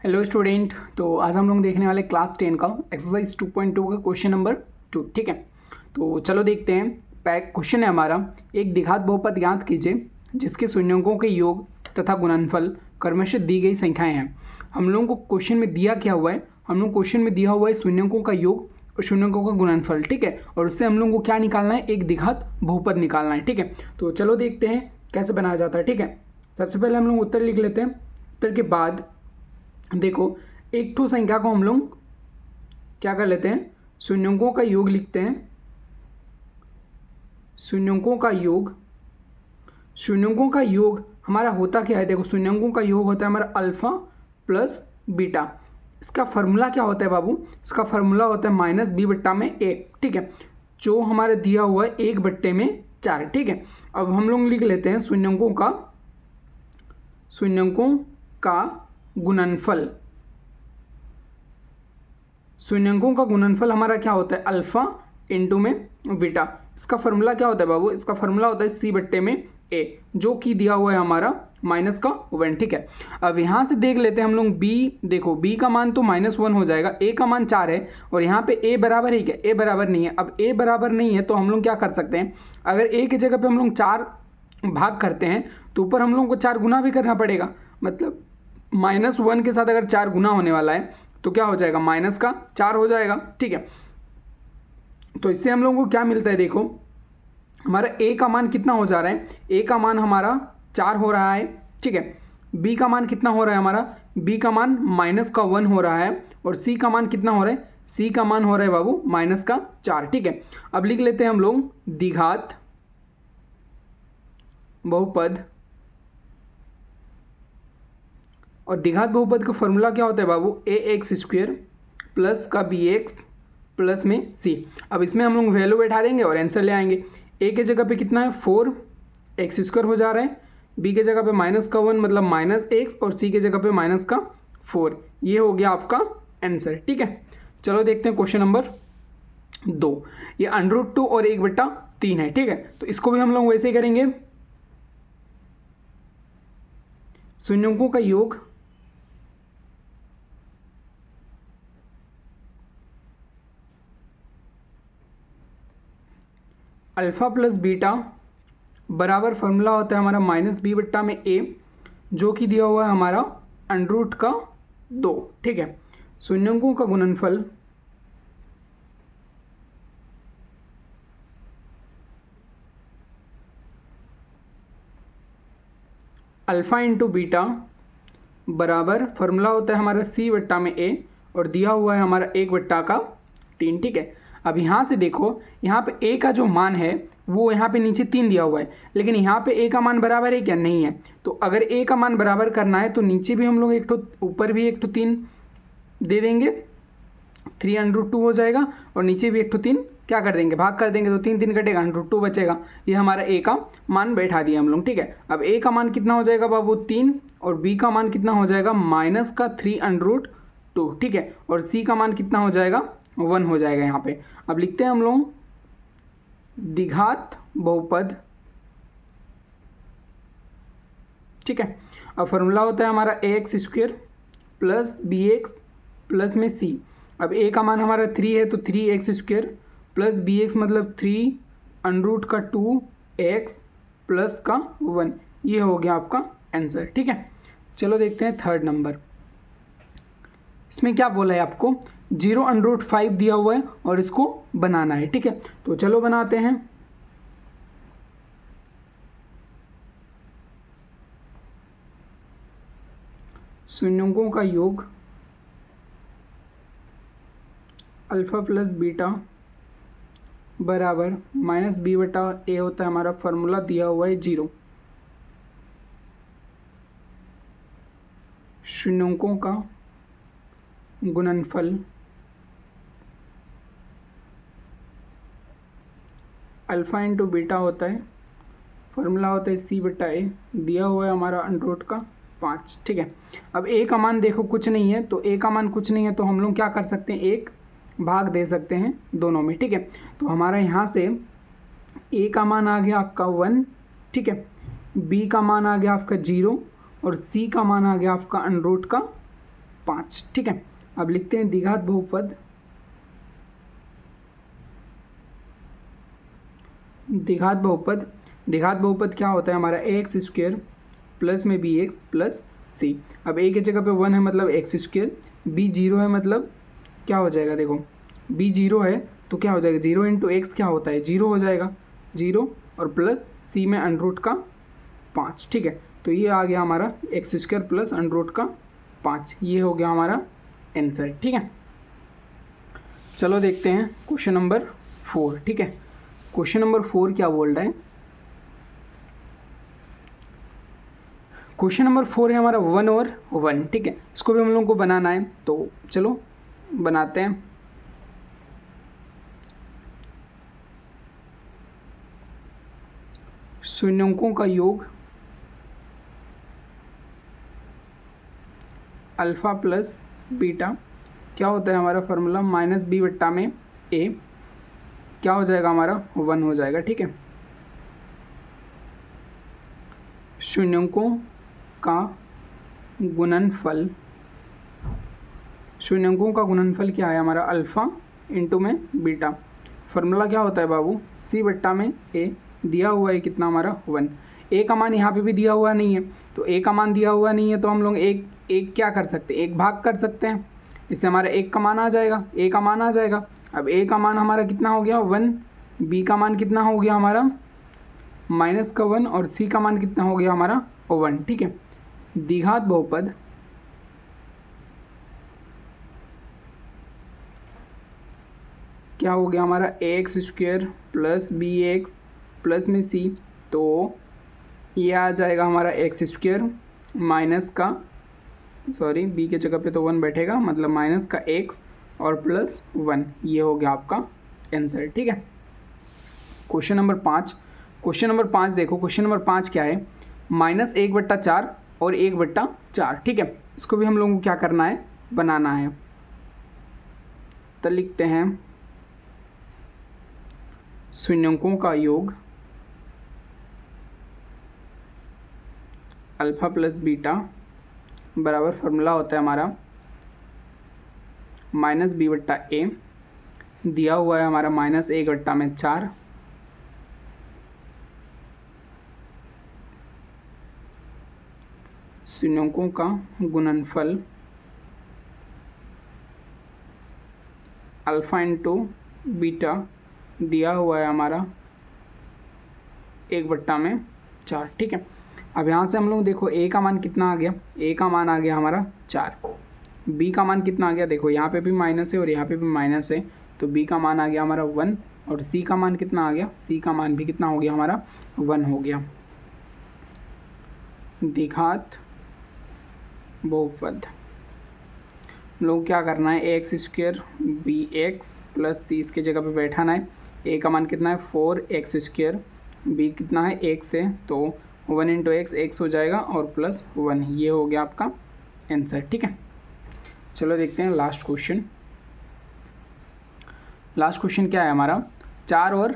Hello student. तो आज हम लोग देखने वाले क्लास 10 का एक्सरसाइज 2.2 का क्वेश्चन नंबर 2। ठीक है, तो चलो देखते हैं। क्वेश्चन है हमारा, एक द्विघात बहुपद ज्ञात कीजिए जिसके शून्यंकों के योग तथा गुणनफल क्रमशः दी गई संख्याएं हैं। हम लोगों को क्वेश्चन में दिया क्या हुआ है, हम लोग क्वेश्चन में दिया हुआ है शून्यंकों का योग और शून्यंकों का गुणनफल। ठीक है, और उससे हम लोगों को क्या निकालना है, एक द्विघात बहुपद निकालना है। ठीक है, तो चलो देखते हैं कैसे बनाया जाता है। ठीक है, सबसे पहले हम लोग उत्तर लिख लेते हैं। उत्तर के बाद देखो, एक ठो संख्या को हम लोग क्या कर लेते हैं, शून्यंकों का योग लिखते हैं। शून्यंकों का योग हमारा होता क्या है, देखो शून्यंकों का योग होता है हमारा अल्फा प्लस बीटा। इसका फार्मूला क्या होता है बाबू, इसका फार्मूला होता है माइनस बी बट्टा में ए। ठीक है, जो हमारे दिया हुआ है 1/4। ठीक है, अब हम लोग लिख लेते हैं शून्यंकों का गुणनफल। शून्यंकों का गुणनफल हमारा क्या होता है, अल्फा इंटू में बीटा। इसका फार्मूला क्या होता है बाबू, इसका फार्मूला होता है सी बट्टे में ए, जो कि दिया हुआ है हमारा माइनस का 1। ठीक है, अब यहाँ से देख लेते हैं हम लोग बी। देखो बी का मान तो -1 हो जाएगा, ए का मान 4 है और यहाँ पे ए बराबर है क्या, ए बराबर नहीं है। अब ए बराबर नहीं है तो हम लोग क्या कर सकते हैं, अगर ए की जगह पे हम लोग 4 भाग करते हैं तो ऊपर हम लोग को 4 गुना भी करना पड़ेगा। मतलब -1 के साथ अगर 4 गुना होने वाला है तो क्या हो जाएगा, माइनस का 4 हो जाएगा। ठीक है, तो इससे हम लोगों को क्या मिलता है, देखो हमारा ए का मान कितना हो जा रहा है, ए का मान हमारा 4 हो रहा है। ठीक है, बी का मान कितना हो रहा है हमारा, बी का मान -1 हो रहा है और सी का मान कितना हो रहा है, सी का मान हो रहा है बाबू -4। ठीक है, अब लिख लेते हैं हम लोग द्विघात बहुपद। और द्विघात बहुपद का फॉर्मूला क्या होता है बाबू, ए एक्स स्क्वेयर प्लस का बी एक्स प्लस में सी। अब इसमें हम लोग वैल्यू बैठा देंगे और आंसर ले आएंगे। ए के जगह पे कितना है 4x² हो जा रहा है, बी के जगह पे -1 मतलब -x और सी के जगह पे -4। ये हो गया आपका आंसर। ठीक है, चलो देखते हैं क्वेश्चन नंबर 2। ये √2 और 1/3 है। ठीक है, तो इसको भी हम लोग वैसे ही करेंगे। शून्यंकों का योग अल्फा प्लस बीटा बराबर फार्मूला होता है हमारा -b बट्टा में ए, जो कि दिया हुआ है हमारा √2। ठीक है, शून्यंकों का गुणनफल अल्फा इंटू बीटा बराबर फार्मूला होता है हमारा सी बट्टा में ए और दिया हुआ है हमारा 1/3। ठीक है, अब यहाँ से देखो, यहाँ पे ए का जो मान है वो यहाँ पे नीचे 3 दिया हुआ है, लेकिन यहाँ पे ए का मान बराबर है क्या, नहीं है। तो अगर ए का मान बराबर करना है तो नीचे भी हम लोग एक तो ऊपर भी 3 दे देंगे, 3√2 हो जाएगा और नीचे भी 3 क्या कर देंगे, भाग कर देंगे तो 3 कटेगा, √2 बचेगा। ये हमारा ए का मान बैठा दिया हम लोग। ठीक है, अब ए का मान कितना हो जाएगा बाबू 3 और बी का मान कितना हो जाएगा -3√2। ठीक है, और सी का मान कितना हो जाएगा 1 हो जाएगा यहाँ पे। अब लिखते हैं हम लोग द्विघात बहुपद। ठीक है, अब फार्मूला होता है हमारा ax² प्लस bx प्लस में c। अब a का मान हमारा 3 है तो 3x² प्लस bx मतलब 3√2x प्लस का 1। ये हो गया आपका आंसर। ठीक है, चलो देखते हैं थर्ड नंबर। इसमें क्या बोला है आपको, 0√5 दिया हुआ है और इसको बनाना है। ठीक है, तो चलो बनाते हैं। शून्यंकों का योग अल्फा प्लस बीटा बराबर -b बटा ए होता है हमारा, फार्मूला दिया हुआ है 0। शून्यंकों का गुणनफल अल्फा इंटू बीटा होता है, फार्मूला होता है सी बटा ए, दिया हुआ है हमारा √5। ठीक है, अब ए का मान देखो कुछ नहीं है, तो ए का मान कुछ नहीं है तो हम लोग क्या कर सकते हैं, एक भाग दे सकते हैं दोनों में। ठीक है, तो हमारा यहाँ से ए का मान आ गया आपका 1। ठीक है, बी का मान आ गया आपका 0 और सी का मान आ गया आपका √5। 5। ठीक है, अब लिखते हैं द्विघात बहुपद। द्विघात बहुपद, द्विघात बहुपद क्या होता है हमारा, ए एक्स स्क्वेयर प्लस में बी एक्स प्लस सी। अब ए की जगह पे 1 है मतलब एक्स स्क्वेयर, बी 0 है मतलब क्या हो जाएगा, देखो बी 0 है तो क्या हो जाएगा, 0 इंटू एक्स क्या होता है 0 हो जाएगा, 0 और प्लस सी में अंडर का 5। ठीक है, तो ये आ गया हमारा एक्स स्क्वायर प्लस अंडर का 5, ये हो गया हमारा आंसर। ठीक है, चलो देखते हैं क्वेश्चन नंबर 4। ठीक है, क्वेश्चन नंबर 4 क्या बोल रहा है, क्वेश्चन नंबर 4 है हमारा 1 और 1। ठीक है, इसको भी हम लोगों को बनाना है, तो चलो बनाते हैं। शून्यंकों का योग अल्फ़ा प्लस बीटा क्या होता है हमारा फॉर्मूला, माइनस बी बट्टा में ए क्या हो जाएगा हमारा 1 हो जाएगा। ठीक है, शून्यंकों का गुणनफल, शून्यंकों का गुणनफल क्या है हमारा, अल्फ़ा इंटू में बीटा। फॉर्मूला क्या होता है बाबू, सी बट्टा में ए, दिया हुआ है कितना हमारा 1। ए का मान यहाँ पे भी दिया हुआ नहीं है, तो ए का मान दिया हुआ नहीं है तो हम लोग एक क्या कर सकते हैं, एक भाग कर सकते हैं, इससे हमारा एक का मान आ जाएगा, ए का मान आ जाएगा। अब ए का मान हमारा कितना हो गया 1, बी का मान कितना हो गया हमारा माइनस का 1 और सी का मान कितना हो गया हमारा 1। ठीक है, द्विघात बहुपद क्या हो गया हमारा A X square plus B X plus में सी, तो ये आ जाएगा हमारा एक्स स्क्वेयर माइनस का, सॉरी बी के जगह पे तो 1 बैठेगा, मतलब माइनस का एक्स और प्लस 1, ये हो गया आपका आंसर। ठीक है, क्वेश्चन नंबर 5, क्वेश्चन नंबर 5 देखो, क्वेश्चन नंबर 5 क्या है, -1/4 और 1/4। ठीक है, इसको भी हम लोगों को क्या करना है, बनाना है। तो लिखते हैं शून्यंकों का योग अल्फ़ा प्लस बीटा बराबर फार्मूला होता है हमारा माइनस बी बट्टा ए, दिया हुआ है हमारा -1/4 शून्यंकों का गुणनफल अल्फ़ा इंटू बीटा, दिया हुआ है हमारा 1/4। ठीक है, अब यहाँ से हम लोग देखो ए का मान कितना आ गया, ए का मान आ गया हमारा 4, बी का मान कितना आ गया, देखो यहाँ पे भी माइनस है और यहाँ पे भी माइनस है, तो बी का मान आ गया हमारा 1 और सी का मान कितना आ गया, सी का मान भी कितना हो गया हमारा 1 हो गया। द्विघात बहुपद लोग क्या करना है, A X square B X plus C इसके जगह पे बैठाना है। ए का मान कितना है 4x स्क्वेयर, बी कितना है x है, तो 1 इंटू एक्स हो जाएगा और प्लस 1, ये हो गया आपका आंसर। ठीक है, चलो देखते हैं लास्ट क्वेश्चन। लास्ट क्वेश्चन क्या है हमारा, 4 और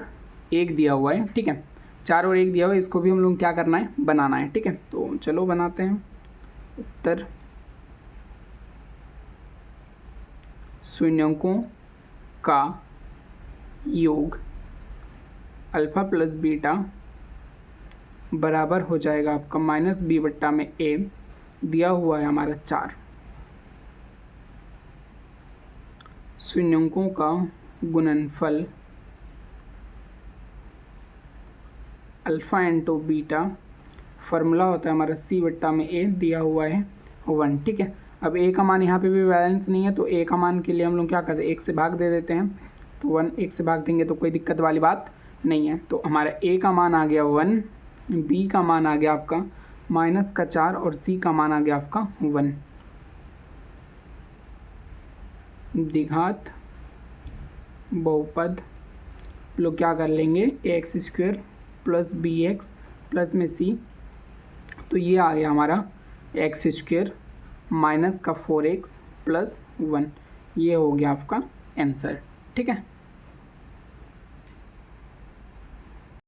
1 दिया हुआ है। ठीक है, 4 और 1 दिया हुआ है, इसको भी हम लोग क्या करना है, बनाना है। ठीक है, तो चलो बनाते हैं। उत्तर शून्यंकों का योग अल्फ़ा प्लस बीटा बराबर हो जाएगा आपका माइनस बी बट्टा में ए, दिया हुआ है हमारा 4। शून्यंकों का गुणनफल अल्फ़ा इंटू बीटा, फार्मूला होता है हमारा सी बट्टा में ए, दिया हुआ है 1। ठीक है, अब ए का मान यहाँ पे भी बैलेंस नहीं है, तो ए का मान के लिए हम लोग क्या करते हैं, 1 से भाग दे देते हैं, तो 1 1 से भाग देंगे तो कोई दिक्कत वाली बात नहीं है। तो हमारा ए का मान आ गया 1, बी का मान आ गया आपका माइनस का 4 और सी का मान आ गया आपका 1। द्विघात बहुपद लोग क्या कर लेंगे, A X square plus B X plus में सी, तो ये आ गया हमारा एक्स स्क्वेयर माइनस का 4x प्लस 1, ये हो गया आपका आंसर। ठीक है।